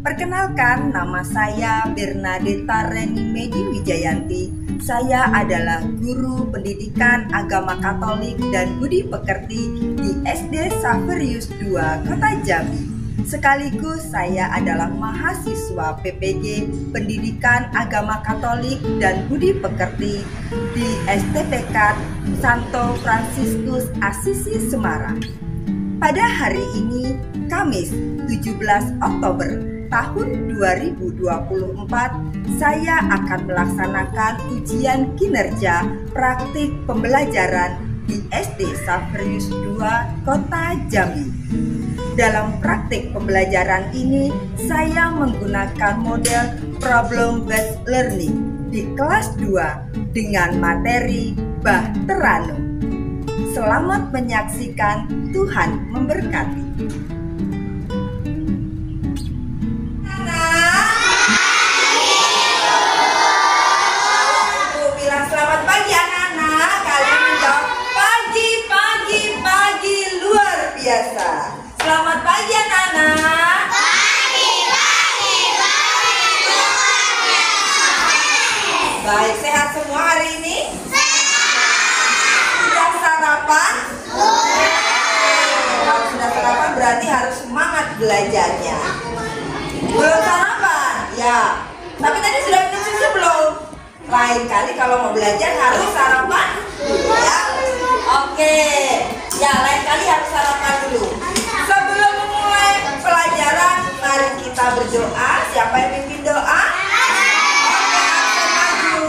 Perkenalkan, nama saya Bernadetta Reni Medi Wijayanti. Saya adalah guru pendidikan agama Katolik dan budi pekerti di SD Saverius II, Kota Jambi. Sekaligus saya adalah mahasiswa PPG Pendidikan Agama Katolik dan Budi Pekerti di STPK Santo Fransiskus Assisi Semarang. Pada hari ini, Kamis 17 Oktober tahun 2024, saya akan melaksanakan ujian kinerja praktik pembelajaran di SD Saverius II, Kota Jambi. Dalam praktik pembelajaran ini, saya menggunakan model problem based learning di kelas 2 dengan materi Bahterano. Selamat menyaksikan, Tuhan memberkati. Ibu bilang selamat pagi anak-anak. Kalian menjawab pagi luar biasa. Selamat pagi anak-anak. Baik, sehat semua hari ini? Sudah sarapan? Kalau sudah sarapan berarti harus semangat belajarnya. Belum sarapan? Ya. Tapi tadi sudah minum susu belum? Lain kali kalau mau belajar harus sarapan dulu ya. Oke. Ya, lain kali harus sarapan dulu. Sebelum memulai pelajaran, mari kita berdoa. Siapa yang pimpin doa? Oke, aku maju.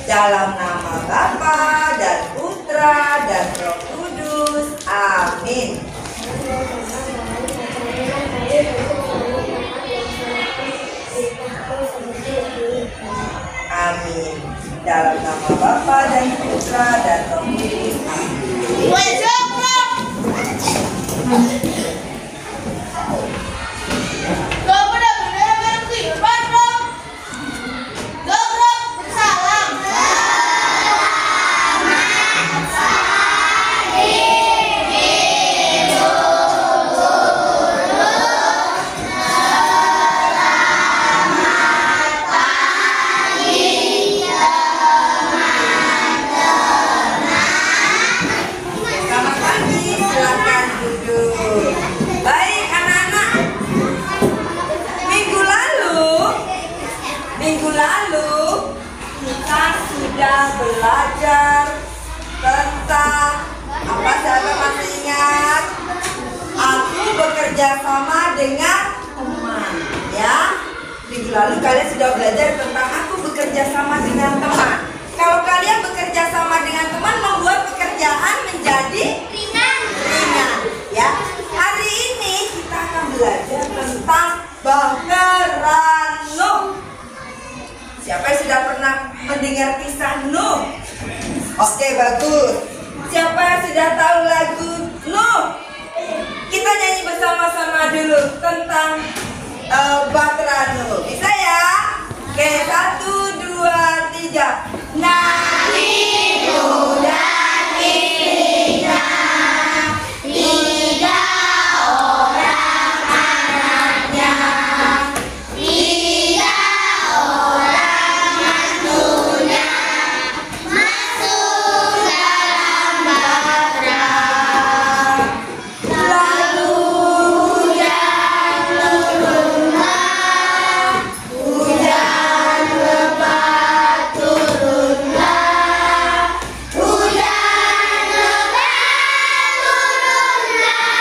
Dalam nama Bapa dan Putra dan Roh Kudus. Amin. Amin. Dalam nama Bapa dan Putra dan Roh Kudus. Amin. Belajar tentang apa, siapa masih ingat? Aku bekerja sama dengan teman, ya. Minggu lalu kalian sudah belajar tentang aku bekerja sama dengan teman. Kalau kalian bekerja sama dengan teman, membuat pekerjaan menjadi ringan, ya. Hari ini kita akan belajar tentang Bahterano. Siapa yang sudah pernah mendengar kisah Nuh? Oke, bagus. Siapa yang sudah tahu lagu Nuh? Kita nyanyi bersama-sama dulu tentang Bahterano. Bisa ya? Oke, 1, 2, 3. Nabi Nuh dan istrinya, 3 orang anaknya, 3 orang mantunya masuk dalam bahtera. Lalu hujan turunlah, hujan lebat turunlah, hujan lebat turunlah,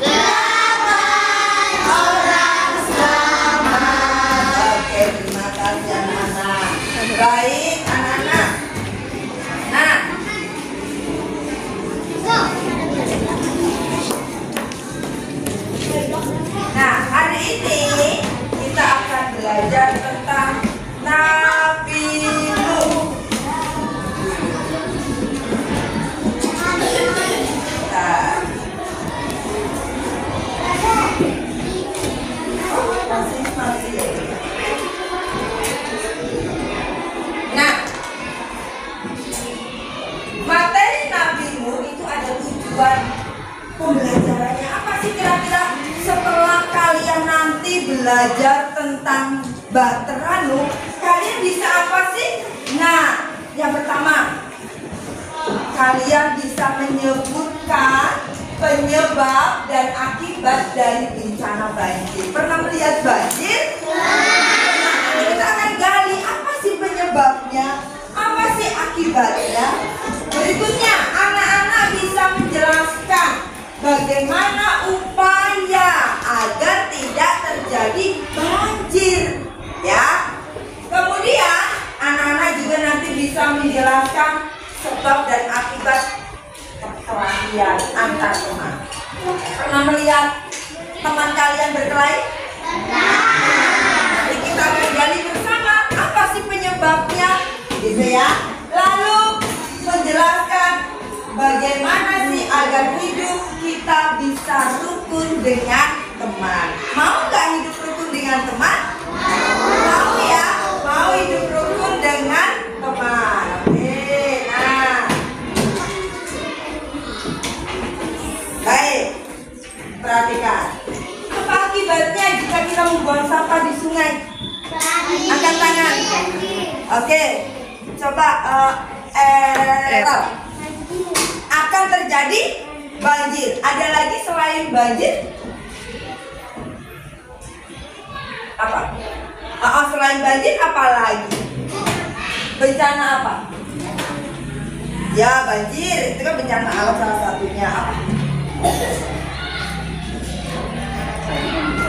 8 orang selamat. Oke, terima kasih anak-anak. Baik anak-anak. Nah, hari ini kita akan belajar tentang Nabi Nuh. Nah, tujuan pembelajarannya apa sih kira-kira setelah kalian nanti belajar tentang Bateranu, kalian bisa apa sih? Nah, yang pertama, kalian bisa menyebutkan penyebab dan akibat dari bencana banjir. Pernah melihat banjir? Nah, kita akan gali apa sih penyebabnya, apa sih akibatnya. Berikutnya, anak-anak bisa menjelaskan bagaimana upaya agar tidak terjadi banjir, ya. Kemudian, anak-anak juga nanti bisa menjelaskan sebab dan akibat perkelahian antar teman. Pernah melihat teman kalian berkelahi? Nanti kita akan gali bersama apa sih penyebabnya, gitu ya. Lalu menjelaskan bagaimana sih agar hidup kita bisa rukun dengan teman. Mau nggak hidup rukun dengan teman? Mau ya? Mau hidup rukun dengan teman. Oke, nah. Baik, perhatikan. Apa akibatnya jika kita membuang sampah di sungai? Angkat tangan. Oke, coba akan terjadi banjir. Ada lagi selain banjir? Apa? Selain banjir apa lagi? Bencana apa? Ya, banjir itu kan bencana alam salah satunya.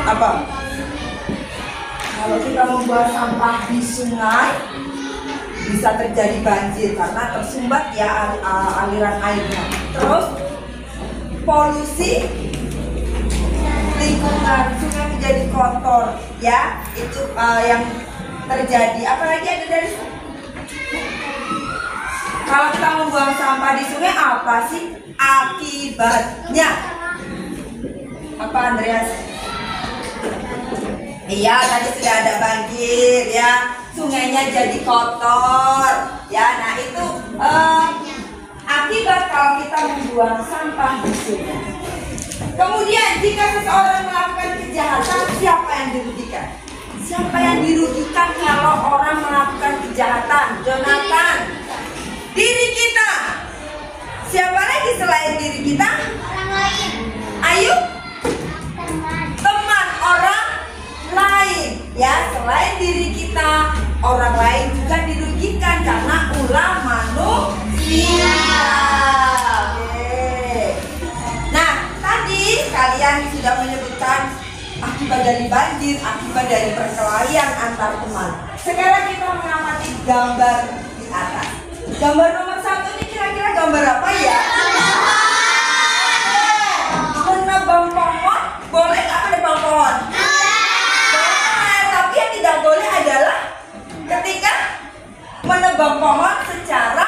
Apa? Kalau kita membuang sampah di sungai, bisa terjadi banjir karena tersumbat ya aliran airnya. Terus polusi lingkungan, sungai menjadi kotor, ya itu yang terjadi. Apalagi ada dari kalau kita membuang sampah di sungai, apa sih akibatnya? Apa, Andreas? Iya, tadi sudah ada banjir ya, sungainya jadi kotor ya. Nah itu akibat kalau kita membuang sampah di sungai. Kemudian jika seseorang melakukan kejahatan, siapa yang dirugikan? Siapa yang dirugikan kalau orang melakukan kejahatan? Jonathan, diri kita. Siapa lagi selain diri kita? Orang lain. Ayo, teman orang lain ya. Selain diri kita, orang lain juga dirugikan karena ulah manusia. Oke. Nah, tadi kalian sudah menyebutkan akibat dari banjir, akibat dari perkelahian antar teman. Sekarang kita mengamati gambar di atas. Gambar nomor 1 ini kira-kira gambar apa ya? Menebang pohon, boleh nggak menebang pohon? Boleh, tapi yang tidak boleh adalah ketika menebang pohon secara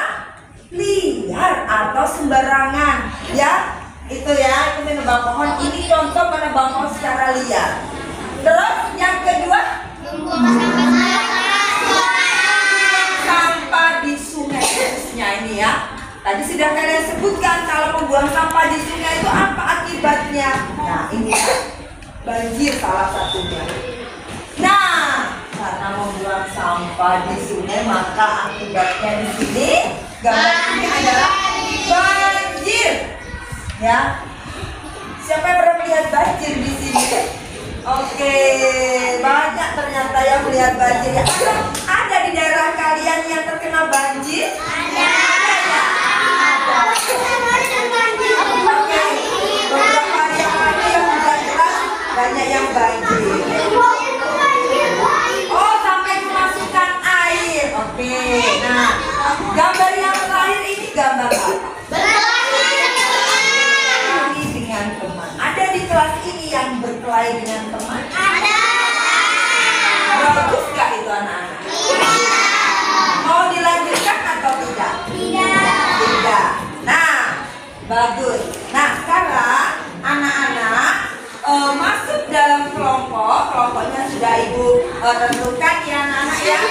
liar atau sembarangan, ya. Itu ya, itu menebang pohon. Ini contoh menebang pohon secara liar. Terus yang kedua, sampah di sungai khususnya ini ya. Tadi sudah kalian sebutkan kalau membuang sampah di sungai itu apa akibatnya. Nah ini ya, banjir salah satunya. Nah, karena membuang sampah di sungai maka akibatnya di sini gambar ini adalah banjir. Ya, siapa yang pernah melihat banjir di sini? Oke, banyak ternyata yang melihat banjir ya. Ada di daerah kalian yang terkena banjir? Ada ya? Ada. Oke, beberapa hari yang lalu yang jelas banyak yang banjir. Oh, sampai kemasukan air. Oke, nah gambar yang terakhir ini gambar apa? Teman. Ada di kelas ini yang berkelahi dengan teman? Ada. Bagus gak itu anak-anak? Mau dilanjutkan atau tidak? Tidak. Nah, bagus. Nah, sekarang anak-anak masuk dalam kelompok. Kelompoknya sudah ibu tentukan ya anak-anak ya.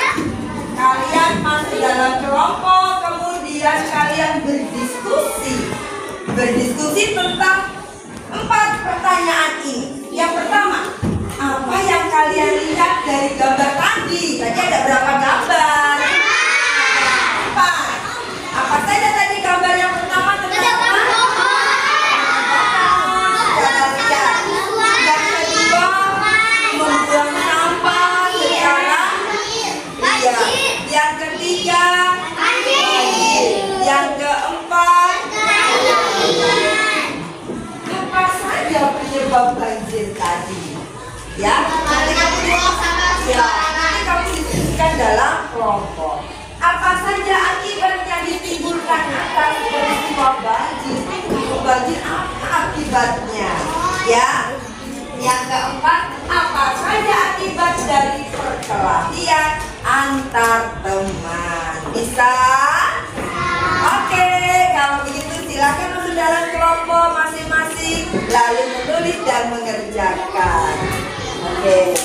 Kalian masuk dalam kelompok, kemudian kalian berdiskusi berdiskusi tentang 4 pertanyaan ini. Yang pertama, apa yang kalian lihat dari gambar tadi? Tadi ada berapa gambar? 4. Apa saja tadi gambar yang pertama tentang apa? Yang kedua, membuang sampah secara. Iya. Yang ketiga, yang keempat, apa saja penyebab banjir tadi? Ya, nanti kamu diskusikan dalam kelompok. Apa saja akibat yang ditimbulkan atas peristiwa banjir? Banjir apa akibatnya? Ya. Yang keempat, apa saja akibat dari perkelahian antar teman? Bisa? Oke, kalau begitu silakan masuk dalam kelompok masing-masing, lalu menulis dan mengerjakan. Oke,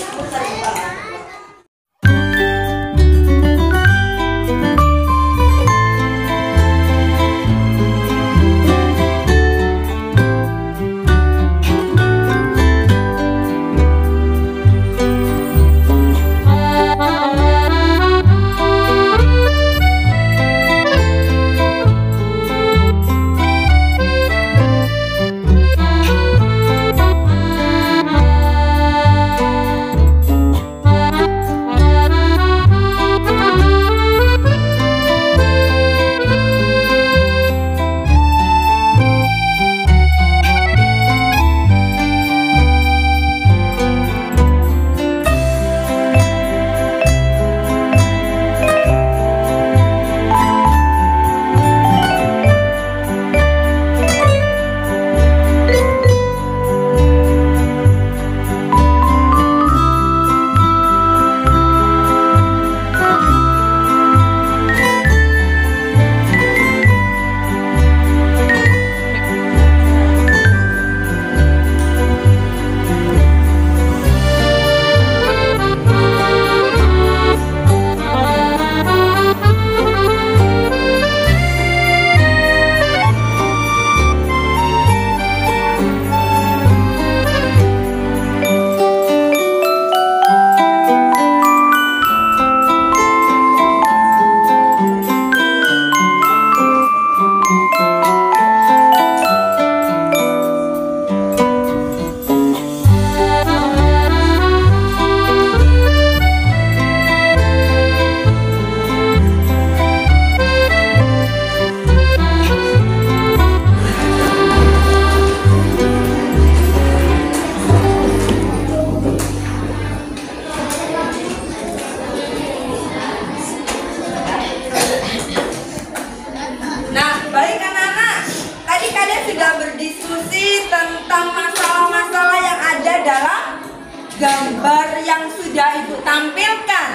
gambar yang sudah Ibu tampilkan.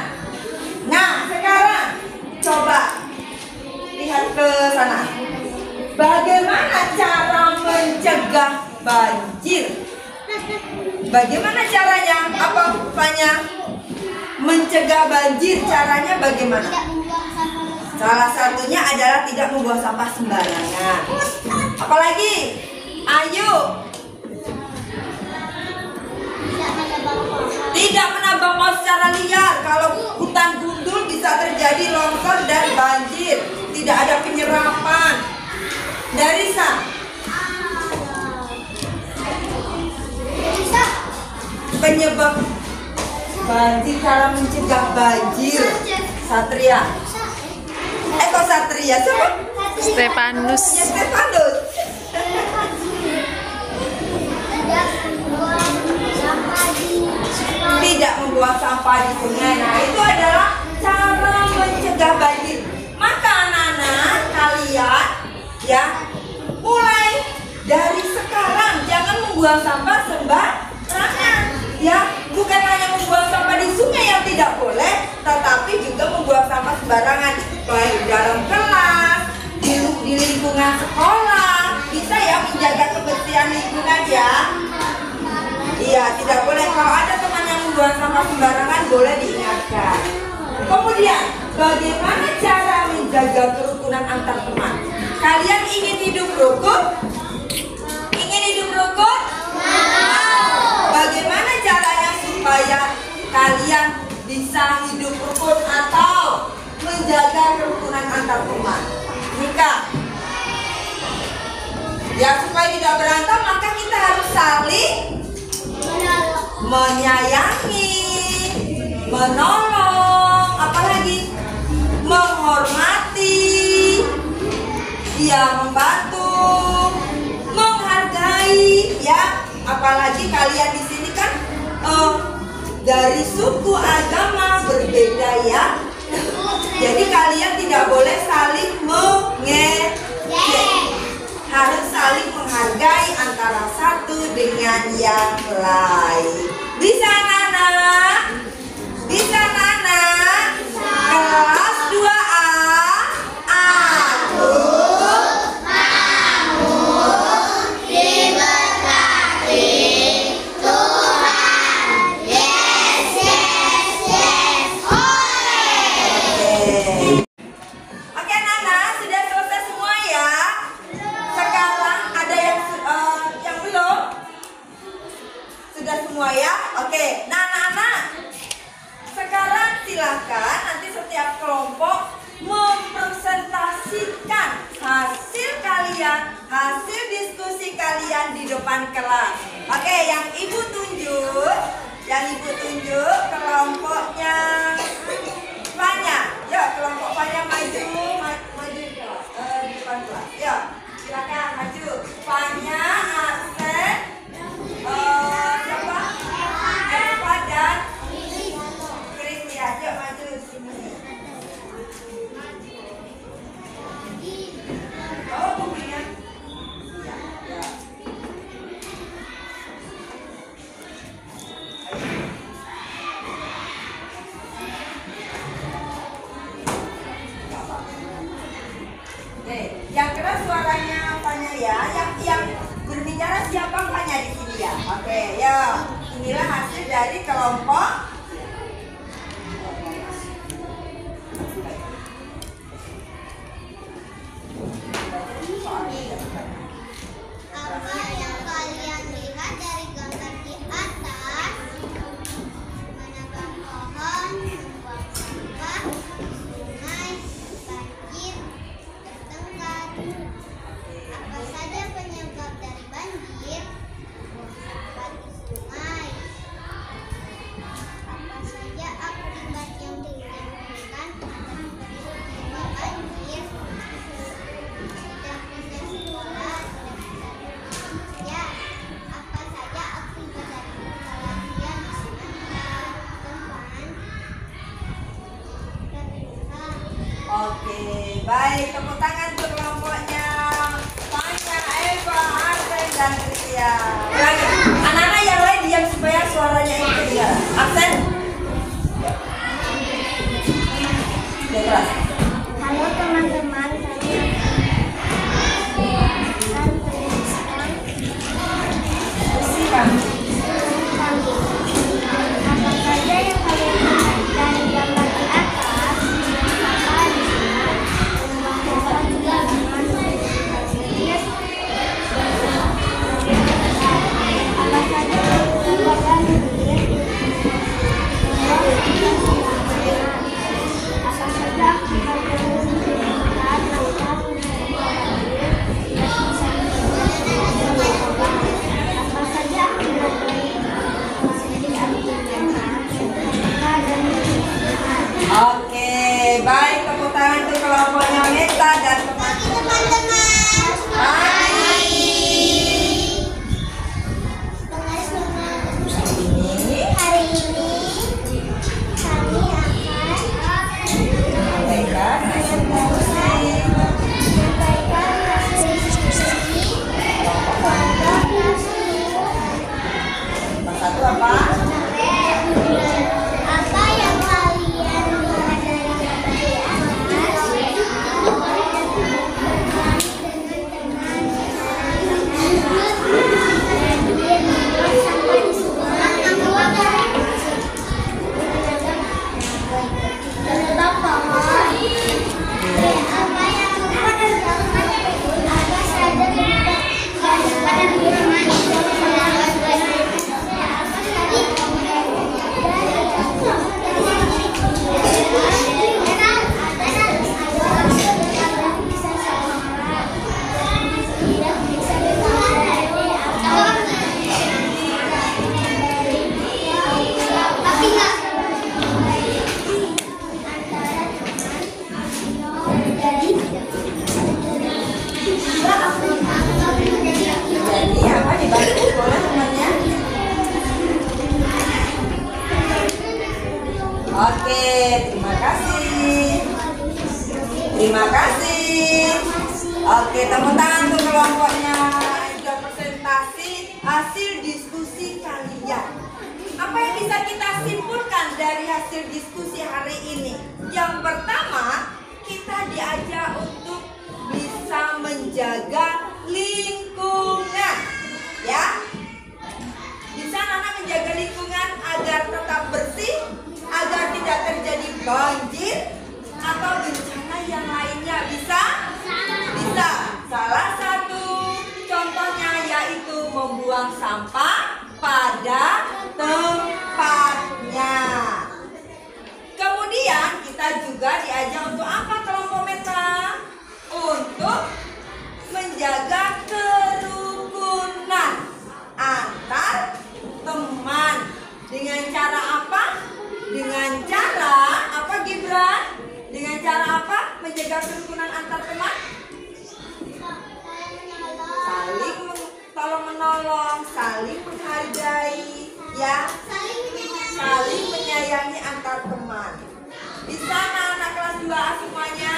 Nah, sekarang coba lihat ke sana. Bagaimana cara mencegah banjir? Bagaimana caranya? Apa rupanya? Mencegah banjir caranya bagaimana? Salah satunya adalah tidak membuang sampah sembarangan. Apalagi? Ayo. Tidak menambang pohon secara liar. Kalau hutan gundul bisa terjadi longsor dan banjir. Tidak ada penyerapan. Darisa. Penyebab banjir, cara mencegah banjir. Satria. Kok Satria? Siapa? Stefanus. Ya, Stefanus. Tidak membuang sampah di sungai. Nah, itu adalah cara mencegah banjir. Maka anak-anak kalian ya, mulai dari sekarang jangan membuang sampah sembarangan. Ya, bukan hanya membuang sampah di sungai yang tidak boleh, tetapi juga membuang sampah sembarangan baik dalam kelas, di lingkungan sekolah. Bisa ya menjaga kebersihan lingkungan ya. Iya, tidak boleh. Kalau ada teman yang membuang sampah sembarangan, boleh diingatkan. Kemudian, bagaimana cara menjaga kerukunan antar teman? Kalian ingin hidup rukun? menjaga kerukunan antar teman. Nika, ya supaya tidak berantem maka kita harus saling menyayangi, menolong, apalagi menghormati, ya membantu, menghargai, ya. Apalagi kalian di sini kan dari suku agama berbeda ya. Jadi kalian tidak boleh saling mengejek. Harus saling menghargai antara satu dengan yang lain. Bisa Nana? Bisa Nana? Kelas 2A. Aku mau diberkati Tuhan. Yes, yes, yes. Oleh. Oke Nana, sudah selesai semua ya. Sekarang ada yang belum? Sudah semua ya? Oke, nah anak-anak, sekarang silakan nanti setiap kelompok mempresentasikan hasil kalian, hasil diskusi kalian di depan kelas. Oke, yang ibu tunjuk kelompoknya Fanya. Yuk, kelompok Fanya maju di depan kelas. Yuk, silakan maju. Fanya, Arsen, siapa? Eva dan Chris ya. Yuk maju sini. Oh, bukunya. Ya, ya. Oke, yang keras suaranya Fanya ya. Yang berbicara siapa Fanya di sini ya. Oke, ya. Inilah hasil dari kelompok. Apa yang kalian lihat dari gambar di atas? Menebang pohon, membuang sampah, sungai, banjir, bertengkar. Apa saja penyebab dari banjir? Mati sungai. Apa saja akibat yang ditimbulkan atas peristiwa banjir? Tidak bisa sekolah, tidak bisa bekerja. Apa saja akibat dari kesalahan sementara teman? Oke, baik. Tepuk tangan untuk kelompoknya Fanya, Eva, Arsen, dan Kristia. Anak-anak yang lain diam supaya suaranya itu kedengaran. Arsen. Udah kelas. Halo teman-teman, saya akan menuliskan Silakan. apa saja yang kalian lihat dari gambar di atas. Sampah di sungai, membuang sampah juga dengan banjir. Apa saja penyebab banjir? Membuang sampah sembarangan. Apa saja Oke, terima kasih. Terima kasih. Oke, tepuk tangan untuk kelompoknya. Sudah presentasi hasil diskusi kalian. Apa yang bisa kita simpulkan dari hasil diskusi hari ini? Yang pertama, kita diajak untuk bisa menjaga lingkungan, ya. Bisa anak menjaga lingkungan agar tetap bersih, agar tidak terjadi banjir atau bencana yang lainnya. Bisa? Bisa. Salah satu contohnya yaitu membuang sampah pada tempatnya. Kemudian kita juga diajak untuk apa kelompok Meta? Untuk menjaga kerukunan antar teman. Dengan cara apa? Dengan cara apa, Gibran? Dengan cara apa menjaga kerukunan antar teman? Saling tolong menolong, saling menghargai, ya. Saling menyayangi antar teman. Bisa anak-anak kelas 2A semuanya?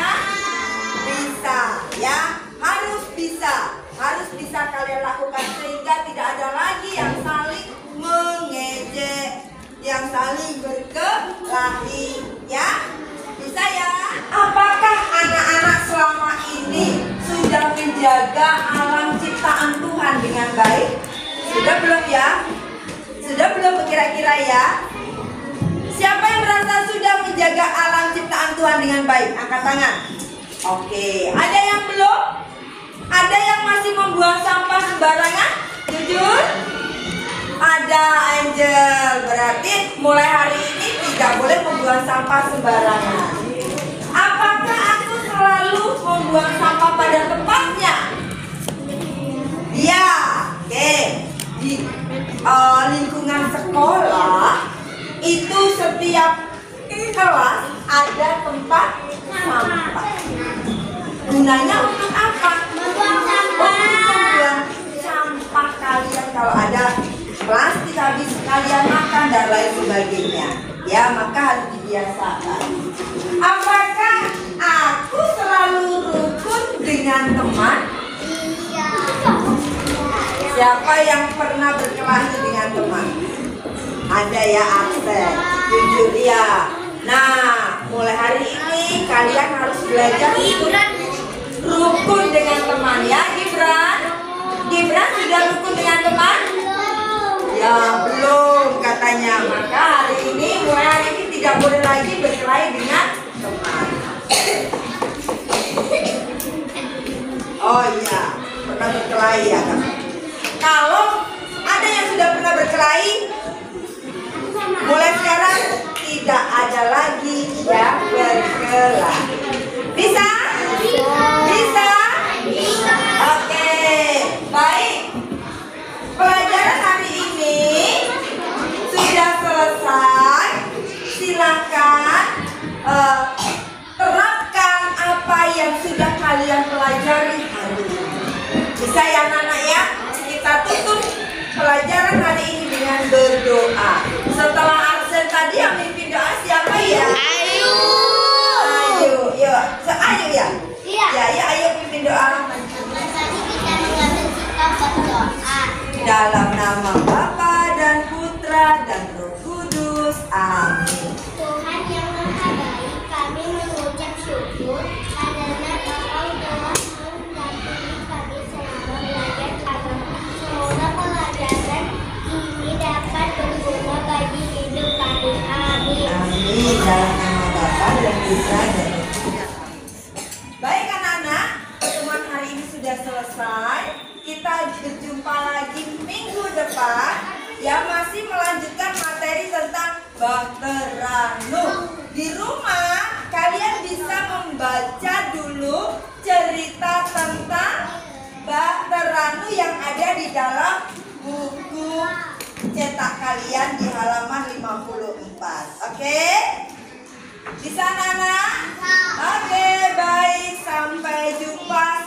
Bisa, ya. Harus bisa kalian lakukan sehingga tidak ada lagi yang saling mengejek, yang saling berkelahi, ya. Bisa ya? Apakah anak-anak selama ini sudah menjaga alam ciptaan Tuhan dengan baik? Sudah belum ya? Sudah belum kira-kira ya? Siapa yang merasa sudah menjaga alam ciptaan Tuhan dengan baik? Angkat tangan. Oke, ada yang belum? Ada yang masih membuang sampah sembarangan? Jujur? Ada, Angel. Berarti mulai hari ini tidak boleh membuang sampah sembarangan. Apakah aku selalu membuang sampah pada tempatnya? Ya, oke. Di lingkungan sekolah itu setiap kelas ada tempat sampah. Gunanya untuk apa? Membuang sampah. Membuang sampah kalian kalau ada plastik habis kalian makan dan lain sebagainya. Ya, maka harus dibiasakan. Apakah aku selalu rukun dengan teman? Iya. Siapa yang pernah berkelahi dengan teman? Ada ya, Aksen. Jujur ya. Nah, mulai hari ini kalian harus belajar untuk rukun dengan teman, ya, Gibran. Gibran sudah rukun dengan teman? Ya, belum katanya. Maka hari ini, mulai hari ini tidak boleh lagi berkelahi dengan teman. Oh iya, pernah berkelahi ya, Kak? Kalau ada yang sudah pernah berkelahi, mulai sekarang tidak ada lagi yang berkelahi. Bisa? Bisa? Oke, baik. Pelajaran hari ini sudah selesai. Silakan terapkan apa yang sudah kalian pelajari hari ini. Bisa ya, anak-anak ya? Kita tutup pelajaran hari ini dengan berdoa. Setelah absen tadi yang mimpin doa siapa ya? Ayu. Ayu, yuk. Ayu ya? Iya. Ya, ya, ayo pimpin doa. Tadi kita mengambil sikap berdoa. Dalam nama Bapa dan Putra dan Roh Kudus. Amin. Tuhan yang Maha Baik, kami mengucap syukur karena Engkau telah mendampingi kami selama belajar agama. Semoga pelajaran ini dapat berguna bagi hidup kami. Amin. Amin. Dalam nama Bapa dan Putra dan Roh Kudus. Baik anak-anak, pertemuan hari ini sudah selesai. Kita berjumpa lagi minggu depan yang masih melanjutkan materi tentang Bahteranu. Di rumah kalian bisa membaca dulu cerita tentang Bahteranu yang ada di dalam buku cetak kalian di halaman 54. Oke? Bisa anak-anak? Oke, baik. Sampai jumpa.